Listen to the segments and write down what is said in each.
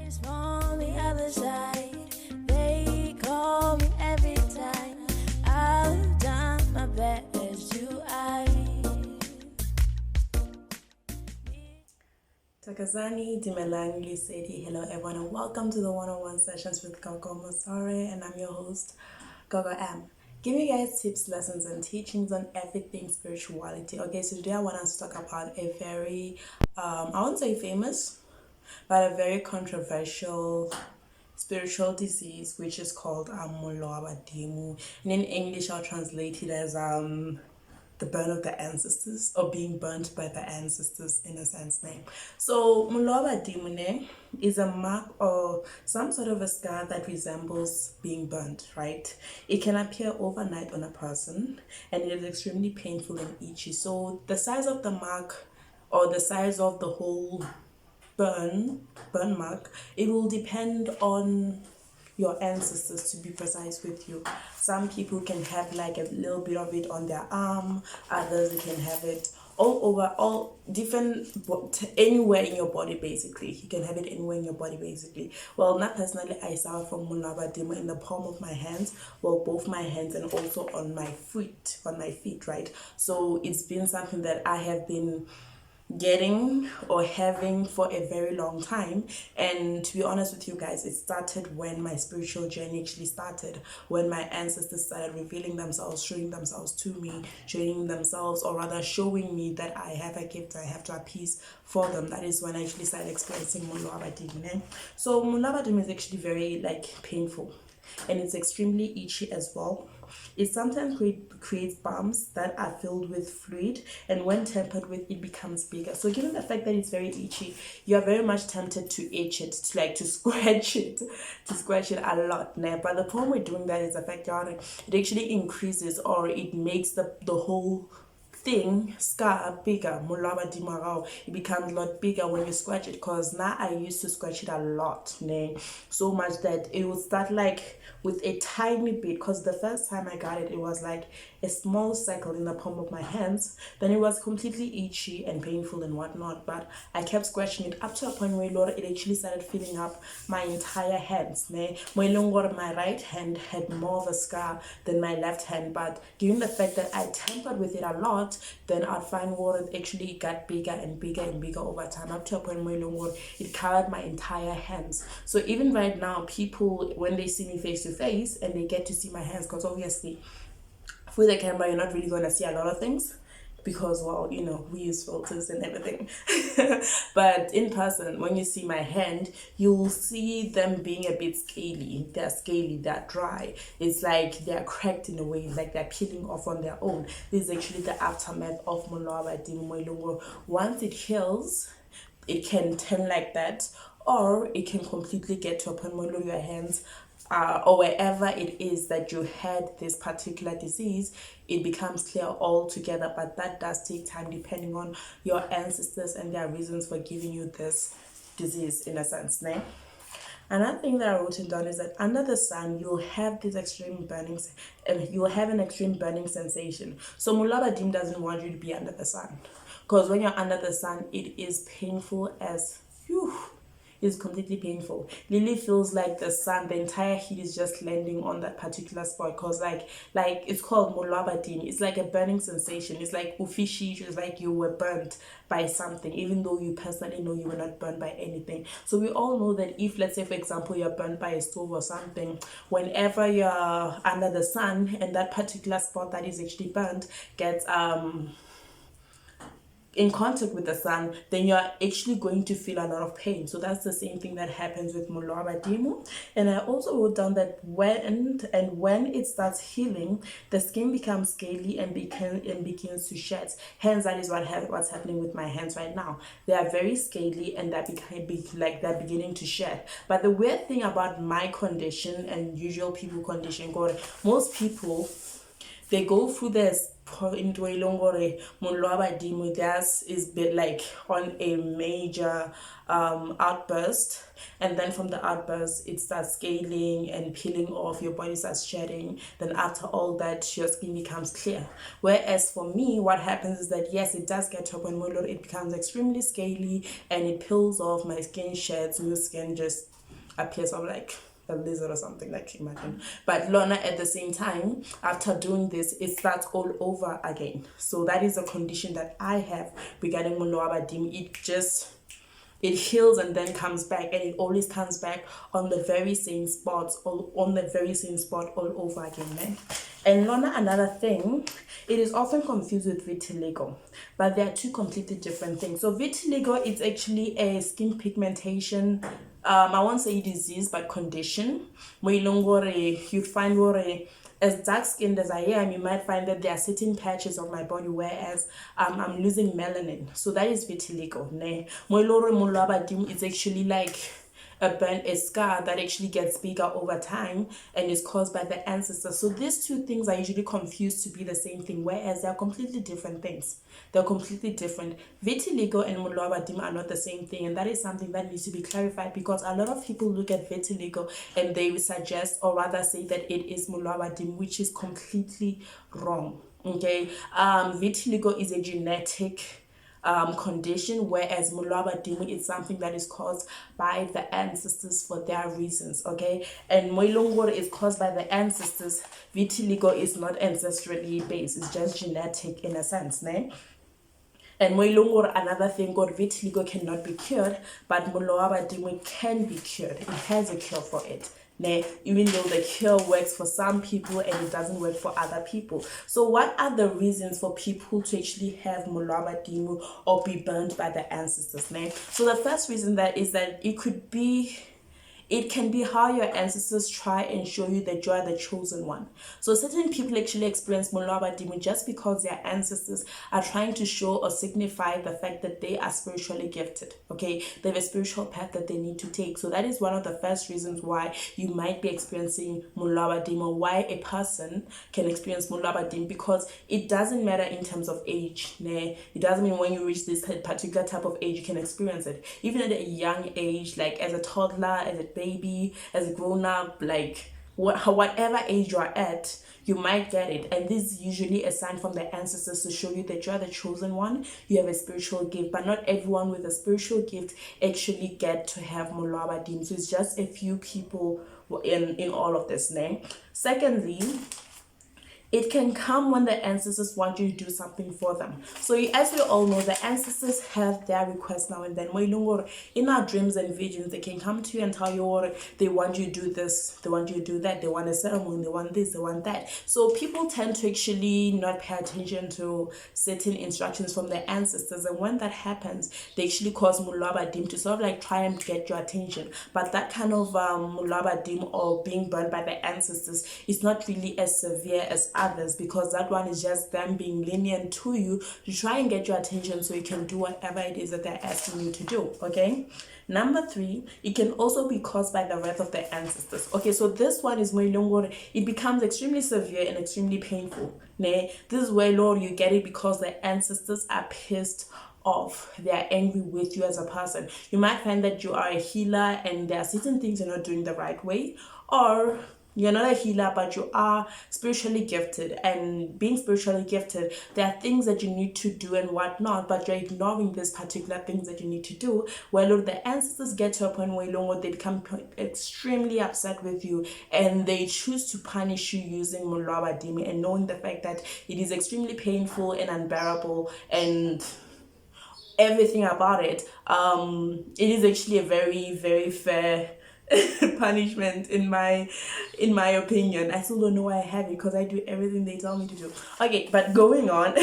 It's on the other side. They call me every time. I've done my best to hide. Takazani Dimelangi Sedi. Hello everyone and welcome to the one-on-one sessions with Gogo Masare, and I'm your host, Gogo M. Giving you guys tips, lessons, and teachings on everything spirituality. Okay, so today I want us to talk about a very, I won't say famous, but a very controversial spiritual disease, which is called Mollo, Badimo. And in English, I'll translate it as the burn of the ancestors, or being burnt by the ancestors in a sense name. So Mollo Badimo is a mark or some sort of a scar that resembles being burnt, right? It can appear overnight on a person and it is extremely painful and itchy. So the size of the mark or the size of the whole burn mark, it will depend on your ancestors, to be precise with you. Some people can have like a little bit of it on their arm, others can have it all over, all different, anywhere in your body basically. You can have it anywhere in your body basically. Well, not personally, I suffer from malabadim in the palm of my hands, well, both my hands, and also on my feet, right? So it's been something that I have been getting or having for a very long time. And to be honest with you guys, it started when my spiritual journey actually started, when my ancestors started revealing themselves, showing themselves to me, showing themselves, or rather showing me that I have a gift I have to appease for them. That is when I actually started experiencing malabadim. So malabadim is actually very painful, and it's extremely itchy as well. It sometimes creates bumps that are filled with fluid, and when tempered with, it becomes bigger. So given the fact that it's very itchy, you are very much tempted to itch it, to scratch it, a lot. But the problem with doing that is the fact that it actually increases, or it makes the whole scar bigger. It becomes a lot bigger when you scratch it, because now I used to scratch it a lot, so much that it would start with a tiny bit, because the first time I got it, it was like a small circle in the palm of my hands. Then it was completely itchy and painful and whatnot, but I kept scratching it up to a point where it actually started filling up my entire hands. My right hand had more of a scar than my left hand, but given the fact that I tampered with it a lot, then I'd find it actually got bigger and bigger and bigger over time, up to a point where it covered my entire hands. So even right now, people, when they see me face to face and they get to see my hands, because obviously with the camera you're not really going to see a lot of things, because, well, we use filters and everything. But in person, when you see my hand, you'll see them being a bit scaly. They're dry. It's like they're cracked in a way, like they're peeling off on their own. This is actually the aftermath of malabadim. Once it heals, it can turn like that, or it can completely get to a point where your hands or wherever it is that you had this particular disease, it becomes clear altogether. But that does take time, depending on your ancestors and their reasons for giving you this disease, in a sense. Another thing that I wrote down is that under the sun, you'll have this extreme burning, you'll have an extreme burning sensation. So malabadim doesn't want you to be under the sun, because when you're under the sun, it is painful as is completely painful. Lily feels like the sun, the entire heat is just landing on that particular spot, because like it's called malabadim. It's like a burning sensation. It's like ufishi. It's like you were burnt by something, even though you personally know you were not burnt by anything. So we all know that if, let's say for example, you're burnt by a stove or something, whenever you're under the sun and that particular spot that is actually burnt gets in contact with the sun, then you're actually going to feel a lot of pain. So that's the same thing that happens with malabadim. And I also wrote down that when it starts healing, the skin becomes scaly and begins to shed. Hence, that is what's happening with my hands right now. They are very scaly and they're beginning to shed. But the weird thing about my condition and usual people condition, most people, they go through this into a longer Badimo gas is bit like on a major outburst, and then from the outburst it starts scaling and peeling off, your body starts shedding, then after all that your skin becomes clear. Whereas for me, what happens is that yes, it does get to a point where it becomes extremely scaly and it peels off, my skin sheds, new skin just appears of like a lizard or something, like, imagine. But Lorna, at the same time, after doing this, it starts all over again. So that is a condition that I have regarding malabadim. It heals and then comes back, and it always comes back on the very same spots, all over again, man. And Lorna, another thing, it is often confused with vitiligo, but they are two completely different things. So vitiligo is actually a skin pigmentation, I won't say disease, but condition. You'd find as dark skinned as I am, you might find that there are certain patches of my body whereas I'm losing melanin. So that is vitiligo. It's actually like a scar that actually gets bigger over time and is caused by the ancestors. So these two things are usually confused to be the same thing, whereas they are completely different things. They're completely different. Vitiligo and malabadim are not the same thing, and that is something that needs to be clarified, because a lot of people look at vitiligo and they suggest, or rather say, that it is malabadim, which is completely wrong. Okay, vitiligo is a genetic condition, whereas malabadim is something that is caused by the ancestors for their reasons. Okay, and moilongore is caused by the ancestors. Vitiligo is not ancestrally based, it's just genetic in a sense, ne? And moilongore, another thing, called vitiligo cannot be cured, but malabadim can be cured. It has a cure for it. Even though the cure works for some people and it doesn't work for other people. So what are the reasons for people to actually have malabadim or be burned by the ancestors? So the first reason that is that it can be how your ancestors try and show you that you are the chosen one. So certain people actually experience malabadim just because their ancestors are trying to show or signify the fact that they are spiritually gifted. Okay, they have a spiritual path that they need to take. So that is one of the first reasons why you might be experiencing malabadim, or why a person can experience malabadim, because it doesn't matter in terms of age. It doesn't mean when you reach this particular type of age you can experience it. Even at a young age, like as a toddler, as a baby, as a grown-up, like whatever age you are at, you might get it. And this is usually a sign from the ancestors to show you that you are the chosen one, you have a spiritual gift. But not everyone with a spiritual gift actually get to have malabadim. So it's just a few people in all of this. Secondly, it can come when the ancestors want you to do something for them. So as we all know, the ancestors have their requests now and then. In our dreams and visions, they can come to you and tell you they want you to do this, they want you to do that, they want a ceremony, they want this, they want that. So people tend to actually not pay attention to certain instructions from their ancestors, and when that happens, they actually cause malabadim to sort of like try and get your attention. But that kind of malabadim or being burned by the ancestors is not really as severe as others, because that one is just them being lenient to you to try and get your attention so you can do whatever it is that they're asking you to do. Okay, number 3, it can also be caused by the wrath of the ancestors. Okay, so this one is moilongore. It becomes extremely severe and extremely painful. This is where, Lord, you get it because the ancestors are pissed off, they are angry with you as a person. You might find that you are a healer and there are certain things you're not doing the right way, or you're not a healer but you are spiritually gifted, and being spiritually gifted, there are things that you need to do and whatnot, but you're ignoring these particular things that you need to do. Well, the ancestors get to a point where they become extremely upset with you and they choose to punish you using malabadim, and knowing the fact that it is extremely painful and unbearable and everything about it, it is actually a very, very fair punishment in my opinion. I still don't know why I have it, because I do everything they tell me to do. Okay, but going on.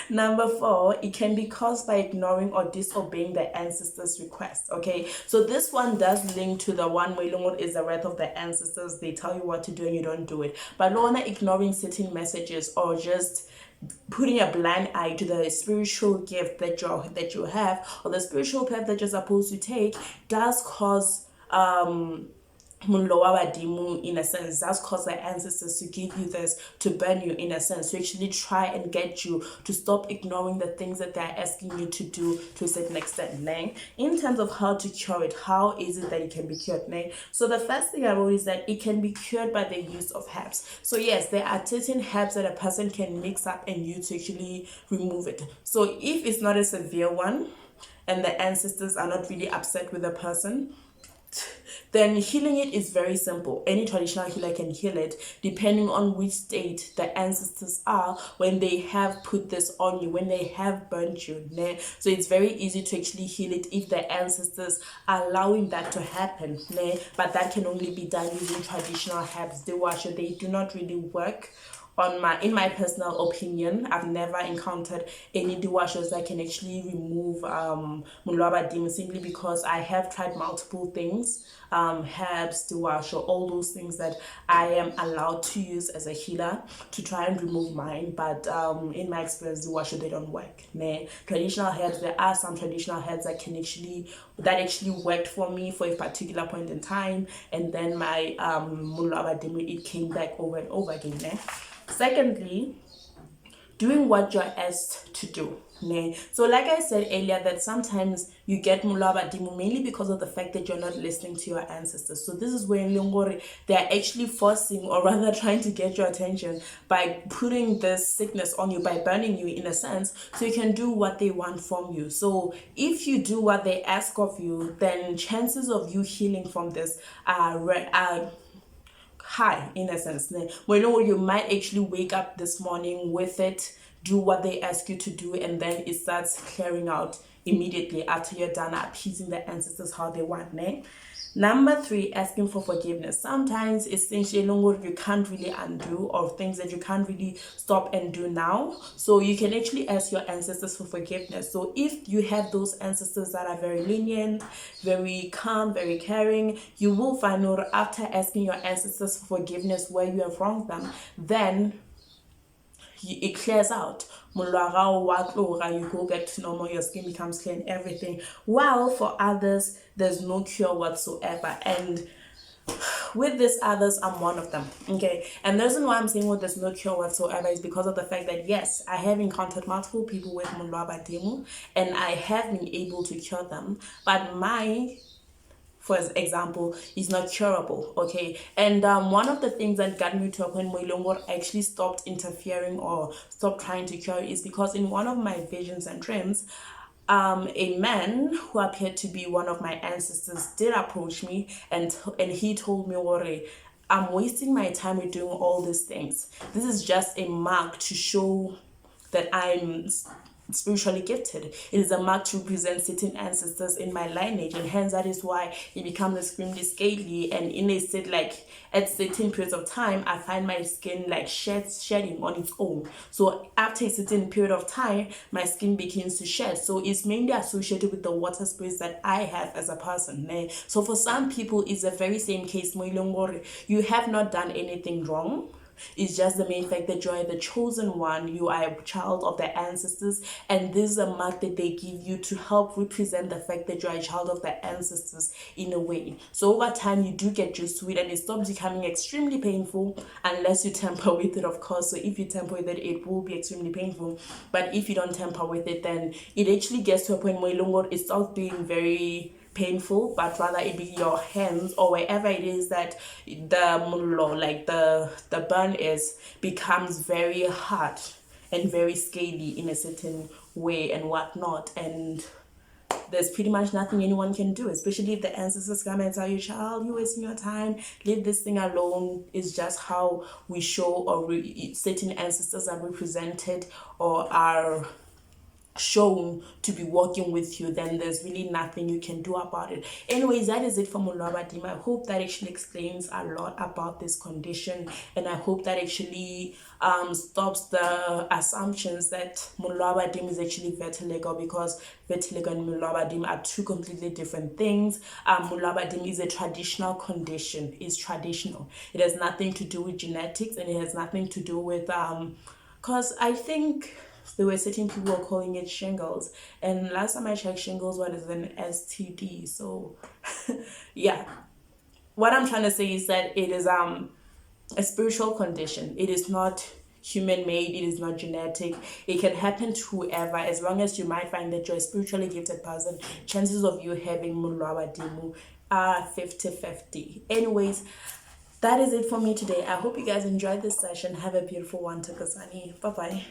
Number 4, it can be caused by ignoring or disobeying the ancestors' request. Okay, so this one does link to the one where is the wrath of the ancestors. They tell you what to do and you don't do it. But Lorna, ignoring certain messages or just putting a blind eye to the spiritual gift that you have, or the spiritual path that you're supposed to take, does cause Mollo wa Badimo, in a sense. That's cause the ancestors to give you this, to burn you, in a sense, to actually try and get you to stop ignoring the things that they're asking you to do to a certain extent. Né? In terms of how to cure it, how is it that it can be cured? Né? So the first thing I wrote is that it can be cured by the use of herbs. So yes, there are certain herbs that a person can mix up and use to actually remove it. So if it's not a severe one and the ancestors are not really upset with the person, then healing it is very simple. Any traditional healer can heal it depending on which state the ancestors are when they have put this on you, when they have burnt you. Né? So it's very easy to actually heal it if the ancestors are allowing that to happen. Né? But that can only be done using traditional herbs. They do not really work in my personal opinion. I've never encountered any dewashers that can actually remove Mollo wa Badimo, simply because I have tried multiple things, herbs, dewasher, all those things that I am allowed to use as a healer to try and remove mine. But in my experience, dewasher, they don't work. Nah. Traditional herbs, there are some traditional herbs that actually worked for me for a particular point in time, and then my Mollo wa Badimo, it came back over and over again. Nah. Secondly, doing what you're asked to do. Né? So like I said earlier, that sometimes you get Mollo wa Badimo mainly because of the fact that you're not listening to your ancestors. So this is where they're actually forcing, or rather trying to get your attention by putting this sickness on you, by burning you, in a sense, so you can do what they want from you. So if you do what they ask of you, then chances of you healing from this are high, in a sense. You might actually wake up this morning with it, do what they ask you to do, and then it starts clearing out immediately after you're done appeasing the ancestors how they want. Number 3, asking for forgiveness. Sometimes it's things you can't really undo, or things that you can't really stop and do now. So you can actually ask your ancestors for forgiveness. So if you have those ancestors that are very lenient, very calm, very caring, you will find out after asking your ancestors for forgiveness where you have wronged them, then it clears out. You go back to normal, your skin becomes clear and everything. While for others, there's no cure whatsoever. And with these others, I'm one of them. Okay. And the reason why I'm saying there's no cure whatsoever is because of the fact that, yes, I have encountered multiple people with Mollo wa Badimo and I have been able to cure them. But for example, is not curable. Okay. And one of the things that got me to a point where Ilongor actually stopped interfering or stopped trying to cure is because in one of my visions and dreams, a man who appeared to be one of my ancestors did approach me, and he told me, "Ore, I'm wasting my time with doing all these things. This is just a mark to show that I'm spiritually gifted. It is a mark to represent certain ancestors in my lineage, and hence that is why it becomes extremely scaly. And in a state, like at certain periods of time, I find my skin like shedding on its own. So after a certain period of time, my skin begins to shed. So it's mainly associated with the water spirits that I have as a person. So for some people, it's the very same case. You have not done anything wrong. It's just the main fact that you are the chosen one, you are a child of the ancestors, and this is a mark that they give you to help represent the fact that you are a child of the ancestors in a way. So over time, you do get used to it, and it stops becoming extremely painful unless you tamper with it, of course. So if you tamper with it, it will be extremely painful. But if you don't tamper with it, then it actually gets to a point where it starts being very painful, but rather it be your hands or wherever it is that the mollo, like the burn is, becomes very hard and very scaly in a certain way and whatnot. And there's pretty much nothing anyone can do, especially if the ancestors come and tell you, child, you're wasting your time, leave this thing alone. It's just how we show, or certain ancestors are represented or are shown to be working with you. Then there's really nothing you can do about it. Anyways, that is it for Mollo wa Badimo. I hope that actually explains a lot about this condition, and I hope that actually stops the assumptions that Mollo wa Badimo is actually vitiligo, because vitiligo and Mollo wa Badimo are two completely different things. Mollo wa Badimo is a traditional condition. It's traditional. It has nothing to do with genetics, and it has nothing to do with because I think there were certain people were calling it shingles, and last time I checked, shingles was an STD. So yeah, what I'm trying to say is that it is a spiritual condition. It is not human made, it is not genetic. It can happen to whoever. As long as you might find that you're a spiritually gifted person, chances of you having Badimo are 50-50. Anyways, that is it for me today. I hope you guys enjoyed this session. Have a beautiful one. Bye bye.